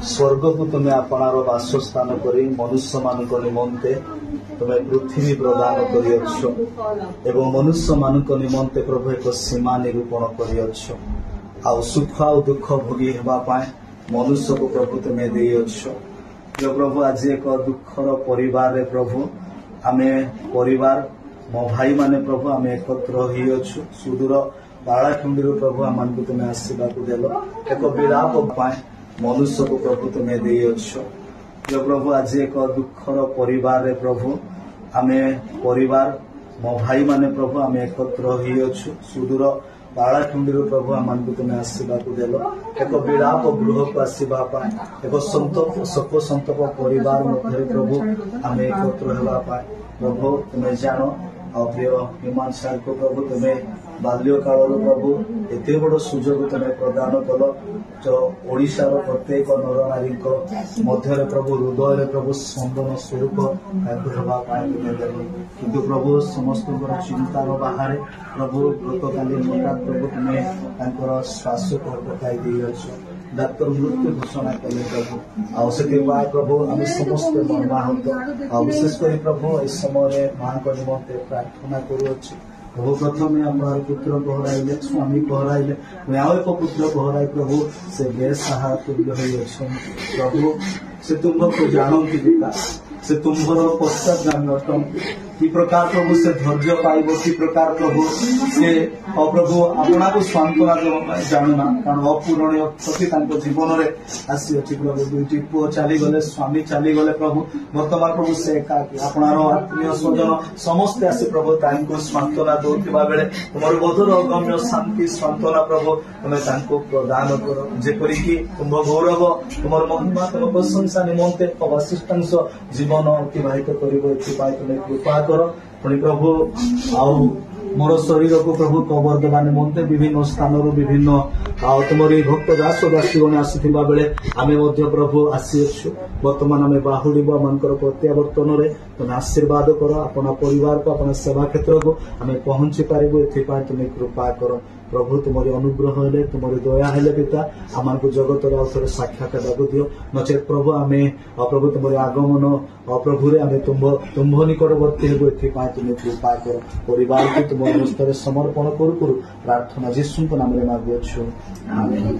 स्वर्ग को तुम्हें आपणार बासस्थान करी मनुष्य मान निमंते तुम्हें पृथ्वी प्रदान कर मनुष्य मान निमंते प्रभु एक सीमा निरूपण कर सुख आ दुख भोगी होगापाई मनुष्य को प्रभु तुम्हें देछ। प्रभु आज एक दुखर परिवार प्रभु आमे परिवार मो भाई माने प्रभु आमे एकत्र होइछु सुदूर बालाखंडी प्रभु आम तुम्हें आशीर्वाद देल एक विलाप पाए मनुष्य को प्रभु तुम्हें देछ। प्रभु आज एक दुखर परिवार प्रभु आमे परिवार मो भाई माने प्रभु आमे एकत्र होइछु सुदूर बालाखंडी प्रभु आम तुम्हें आशीर्वाद देल एक विलाप गृह को आसवा एक शोक संतप परिवार मध्य प्रभु आम एकत्र होगापाई प्रभु तुम्हें जान आ प्रिय हिमान सार को प्रभु तुम्हें बाल्य काल प्रभु एत बड़ सुजोग तुम्हें प्रदान कल जो ओडिशार प्रत्येक नर नारी मध्य प्रभु हृदय प्रभु स्पंदन स्वरूप किंतु प्रभु समस्त चिंतार बाहर प्रभु गतकाली हठात प्रभु तुम्हें श्वास को पकई डाक्तर मृत्यु घोषणा कले प्रभु से प्रभु आम समस्त मर्माहत विशेषकर प्रभु इस समय माँ निमंते प्रार्थना करुच्छे प्रभु प्रथम आम पुत्र कहराइले स्वामी कहराइले आउ एक पुत्र कहराई प्रभु से बेसहारा तुल्य प्रभु से तुम्हें जानती पिता से तुम्हार पश्चातगामी अटंती कि प्रकार प्रभु से धैर्य पाइब कि प्रकार प्रभु से प्रभु आपना को सांत्वना जानूना कारण अपूरणीय क्षति जीवन में आसी अच्छी प्रभु दुईटी पुओ चलीगले स्वामी चलीगले प्रभु बर्तमान प्रभु से एकाकी आपणार आत्मीय स्वजन समस्ते आसी प्रभु सांत्वना दौरा बेले तुम बधुर अगम्य शांति सांत्वना प्रभु तुम्हें प्रदान कर जेपरिक तुम गौरव तुम महिमा तुम प्रशंसा निमंते अवशिष्टांश जीवन अतिबाहित कर तुम्हें कृपा कर पुणी प्रभु आउ मोर शरीर को प्रभु कवर देवा निमंते विभिन्न स्थान विभिन्न तुम भक्त दास दासी आसी बेले आम प्रभु आसीछु बर्तमान आम बाहुड़ब मान प्रत्यावर्तन तुम आशीर्वाद कर अपना परिवार को अपना सेवा क्षेत्र को आम पहुंची पारू ए तुम्हें कृपा कर प्रभु तुम्हारी अनुग्रह हेले तुम्हारी दया हेले पिता आम को जगत रे साक्षात दाग दियो नचेत प्रभु आम प्रभु तुम्हारी आगमन प्रभु आम तुम्भ निकटवर्ती हेबु ए तुम्हें कृपा कर परिवार को तुम हस्तर समर्पण करू प्रार्थना जीशु नाम मांगुछु आमेन।